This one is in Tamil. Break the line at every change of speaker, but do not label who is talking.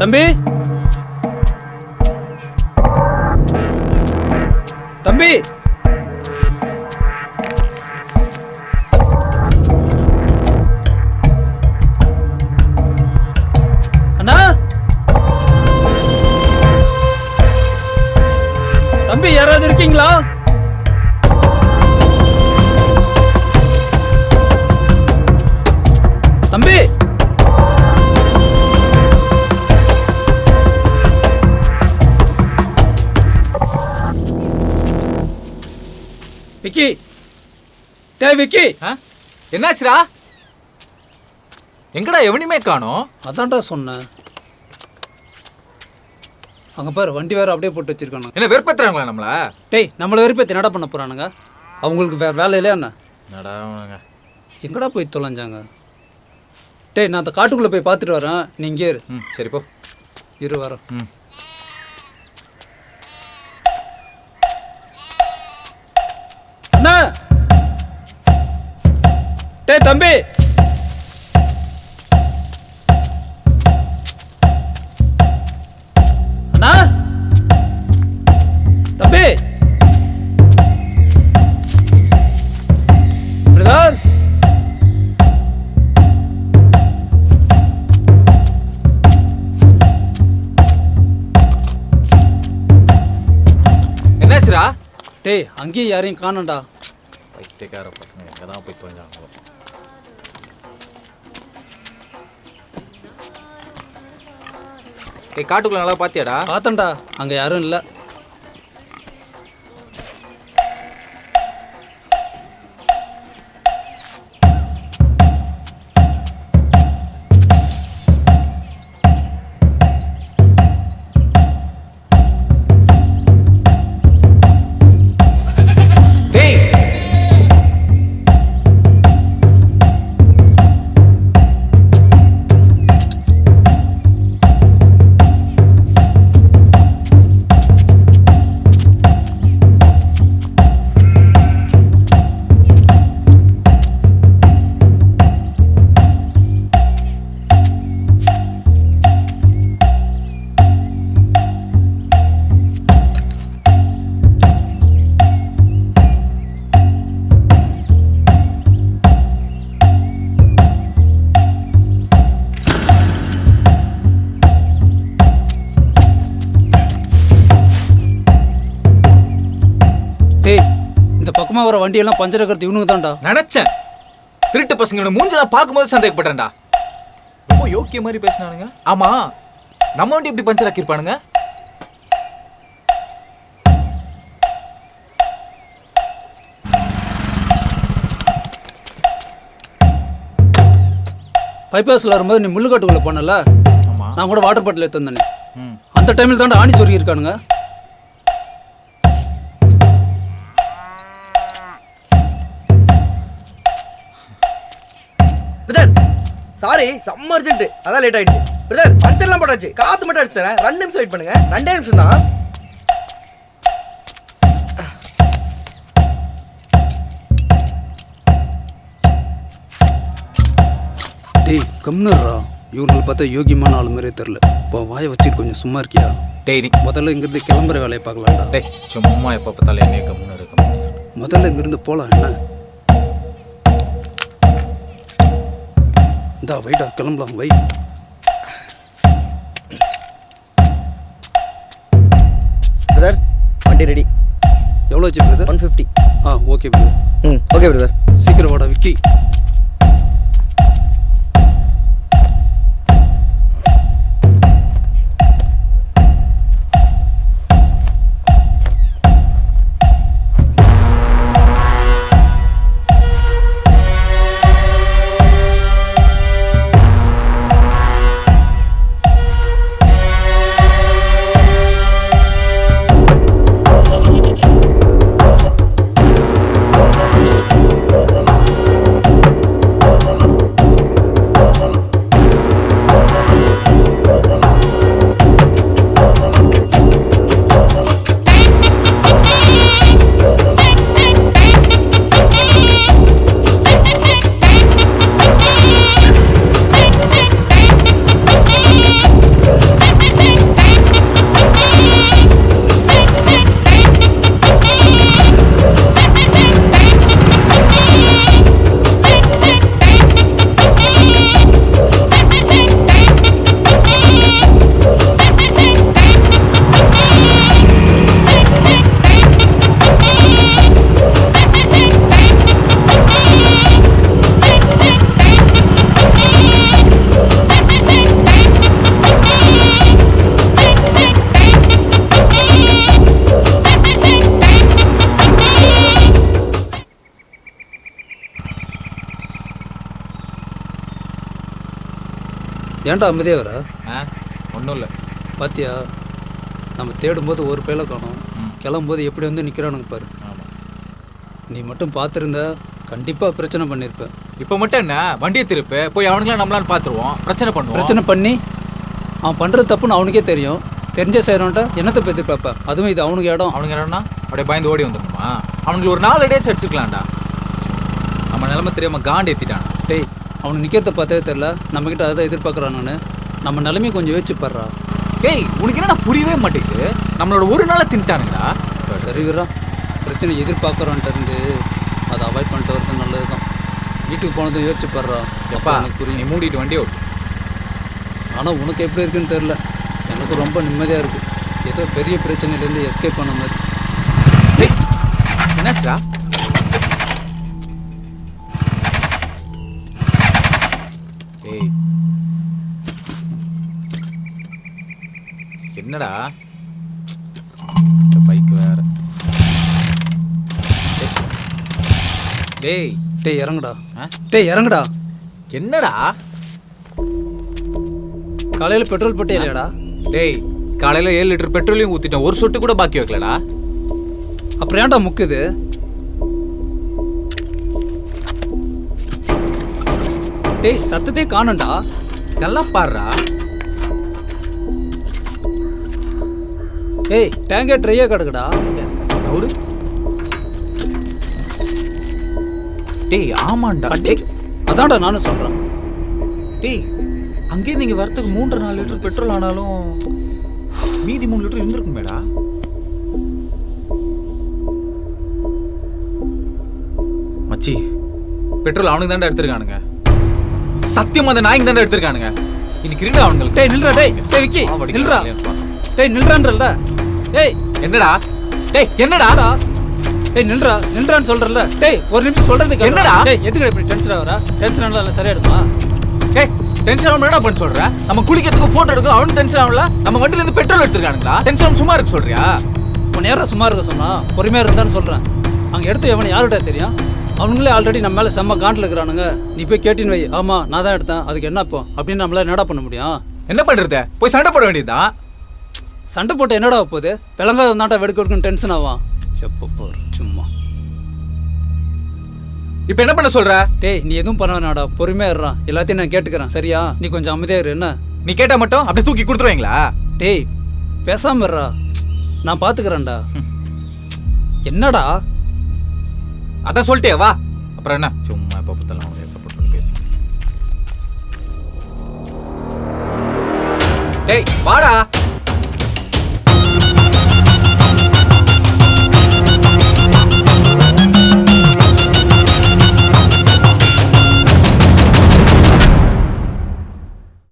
தம்பி தம்பி அண்ணா தம்பி யாராவது இருக்கீங்களா? தம்பி விக்கி, டேய் விக்கி.
என்னாச்சுடா? எங்கடா எவனையுமே காணோம்?
அதான்டா சொன்னேன். அங்க பாரு வண்டி வேற அப்படியே போட்டு வச்சிருக்கானுங்க.
என்ன வெறுப்பேத்துறாங்களா நம்மள?
டேய் நம்மள வெறுப்பேத்தி என்னடா பண்ண போறானுங்க? அவங்களுக்கு வேற வேலை இல்லையா என்ன? எங்கடா போய் தொலைஞ்சாங்க? டேய் நான் அந்த காட்டுக்குள்ள போய் பார்த்துட்டு வரேன், நீ இங்கே இரு.
சரி போ.
இரு வரேன். அண்ணா டேய் தம்பி அண்ணா தம்பி பிரதர்
என்னாச்சுடா?
டேய் அங்கேயும் யாரையும் காணோம்டா.
பைத்தியக்கார பசங்க எங்கதான் போய் தொலைஞ்சாங்களோ. டேய் காட்டுக்குள்ள நல்லா பாத்தியாடா?
பார்த்தேன்டா, அங்க யாரும் இல்லை. இந்த பக்கமா வர வண்டியெல்லாம் பஞ்சர் இருக்கிறது இவனுக்கு தான்டா.
நினைச்சேன். திருட்டு பசங்களோட மூஞ்செல்லாம் பார்க்கும்போது சந்தேகப்பட்டேன்டா. ரொம்ப யோக்கிய மாதிரி பேசினானுங்க. ஆமா நம்ம வண்டி இப்படி பஞ்சர் ஆக்கியிருப்பானுங்க.
பைபாஸ்ல வரும்போது நீ முள்ளுக்காட்டுக்குள்ள போனல, நான் கூட வாட்டர் பாட்டில் எடுத்து வந்தேனே, அந்த டைமில் தான்டா ஆணி சொருகி இருக்கானுங்க.
பிரதர் சாரி, செம்ம அர்ஜென்ட், அதான் லேட் ஆயிடுச்சு. பிரதர் பஞ்சர்லாம் போட்டாச்சு, காத்து மட்டும் அடிச்சு தரேன். 2 நிமிஷம் வெயிட் பண்ணுங்க. 2 நிமிஷம் தான்.
டேய் கம்னர்ரா, இவங்களை பார்த்தா யோகியமான ஆள் மாதிரியே தெரில. இப்போ வாயை வச்சுட்டு கொஞ்சம் சும்மா இருக்கியா?
டேய்
முதல்ல இங்கிருந்து கிளம்புற வேலையை பார்க்கலாம்டா.
டேய் சும்மா எப்போ பார்த்தாலும் என்னைய கம்னு இருக்க.
முதல்ல இங்கிருந்து போகலாம். என்ன இந்தா வைடா, கிளம்பலாம் வை.
பிரதர் வண்டி ரெடி.
எவ்வளோ வச்சு brother?
150.
Okay brother.
Okay brother.
சீக்கிரம் வாடா விக்கி. ஏன்டா அமைதியாக வர?
ஒன்றும் இல்லை.
பாத்தியா, நம்ம தேடும்போது ஒரு பேலை காணும், கிளம்பும்போது எப்படி வந்து நிற்கிறானுங்க பாரு.
ஆமாம்,
நீ மட்டும் பார்த்துருந்தா கண்டிப்பாக பிரச்சனை பண்ணியிருப்பேன்.
இப்போ மட்டும் என்ன, வண்டியை திருப்பு, போய் அவனுங்களாம் நம்மளான்னு பார்த்துருவோம், பிரச்சனை பண்ணுவோம்.
பிரச்சனை பண்ணி அவன் பண்ணுறது தப்புன்னு அவனுக்கே தெரியும். தெரிஞ்ச செய்கிறவன்ட்ட என்னத்தை பற்றி பார்ப்பேன். அதுவும் இது அவனுக்கு இடம்.
அவனுங்க என்னன்னா அப்படியே பயந்து ஓடி வந்துடணுமா? அவனுக்கு ஒரு 4 அடியாச்சும் அடிச்சுக்கலாம்டா. நம்ம நிலைமை தெரியாமல் காண்டு ஏற்றிட்டான்.
டேய், அவனுக்கு நிற்கிறத பார்த்தே தெரில, நம்மக்கிட்ட அதை எதிர்பார்க்குறானு. நம்ம நிலைமையை கொஞ்சம் யோசிச்சு பாடுறா.
டேய், உனக்கு என்ன புரியவே மாட்டேங்குது? நம்மளோட ஒரு நாளை தின்ட்டானுங்கடா.
சரி விட்றா, பிரச்சனை எதிர்பார்க்குறோன்ட்டு இருந்து அதை அவாய்ட் பண்ணிட்டு வரது நல்லது தான். வீட்டுக்கு போனதும் யோசிச்சு பாடுறா.
எப்பா
எனக்கு புரியும்.
நீ மூடிட்டு வண்டியை ஓட்டு.
ஆனால் உனக்கு எப்படி இருக்குன்னு தெரில, எனக்கு ரொம்ப நிம்மதியாக இருக்குது. ஏதோ பெரிய பிரச்சனையிலேருந்து எஸ்கேப் பண்ண மாதிரி.
டேய், என்னாச்சுடா? டேய், என்னடா இந்த பைக் வேற. டேய்
டேய் இறங்குடா. டேய் இறங்குடா.
என்னடா?
காலையில் பெட்ரோல் போட்டே இல்லையாடா?
டேய், காலையில் 7 லிட்டர் பெட்ரோலையும் ஊற்றிட்டேன், ஒரு சொட்டு கூட பாக்கி வைக்கலடா.
அப்புறம் ஏன்டா முக்குது? டேய், சத்தத்தையே காணும்டா.
நல்லா பாடுறா.
ஏய், டேங்கே ட்ரையே கிடக்குடா.
அவரு டேய் ஆமாண்டா.
டேய், அதான்டா நானும் சொல்கிறேன்.
டேய், அங்கேருந்து இங்கே வரத்துக்கு 3-4 லிட்டர் பெட்ரோல் ஆனாலும் மீதி 3 லிட்டர் இருந்திருக்குமேடா. மச்சி, பெட்ரோல் அவனுக்கு தாண்டா எடுத்திருக்கானுங்க. சத்தியமா அந்த நாய்க்கு தாண்டா எடுத்திருக்கானுங்க. இன்னைக்கு இருடா அவனுங்களுக்கு.
டேய் நில்றா. டேய் டேய் விக்கி நில்றா. டேய் நில்றான்றல்ல. ஏய்
என்னடா? டேய் என்னடா?
டேய் நில்றான்னு சொல்றல. டேய் ஒரு நிமிஷம் சொல்றதுக்கு
என்னடா?
டேய் எதுக்கு இப்படி டென்ஷன் ஆவற? டென்ஷன் ஆனல சரியாடுமா?
டேய் டென்ஷன் ஆகாம என்ன பண்ண சொல்ற? நம்ம குளிக்கிறதுக்கு போட்டோ எடுக்க அவனுக்கு டென்ஷன் ஆகல. நம்ம வண்டில இருந்து பெட்ரோல் எடுத்துருக்கானுங்களா? டென்ஷன் சும்மா இருக்க சொல்றியா?
உன்னை யாரா சும்மா இருக்க சொன்னா? பொறுமையா இருந்தான்னு சொல்றேன். அங்க எடுத்து எவனை யாருடா தெரியும்? அவனுங்களே ஆல்ரெடி நம்ம மேலே செம்ம காண்டில் இருக்கிறானுங்க. நீ போய் கேட்டின்னு வை, ஆமாம் நான் தான் எடுத்தேன், அதுக்கு என்ன இப்போ அப்படின்னு நம்மளால என்னடா பண்ண முடியும்?
என்ன பண்ணுறது? போய் சண்டை போட வேண்டியதுதான்.
சண்டை போட்டு என்னடா போகுது? பிளங்காத நாட்டை வெடுக்க வெடுக்குன்னு டென்ஷன் ஆவான். எப்போ சும்மா.
இப்போ என்ன பண்ண சொல்ற?
டேய் நீ எதுவும் பண்ண வேணாடா, பொறுமையாக இருறா. எல்லாத்தையும் நான் கேட்டுக்கிறேன் சரியா? நீ கொஞ்சம் அமைதியாக இரு. என்ன
நீ கேட்டால் மட்டும் அப்படியே தூக்கி கொடுத்துருவீங்களா?
டேய் பேசாம இருறா, நான் பார்த்துக்கிறேன்டா. என்னடா
அதான் சொல்லிட்டே வா. அப்புறம் என்ன சும்மா இப்போ பத்தலாம் அவனுக்கு சப்போர்ட் பண்ணி பேசி. டேய் வாடா.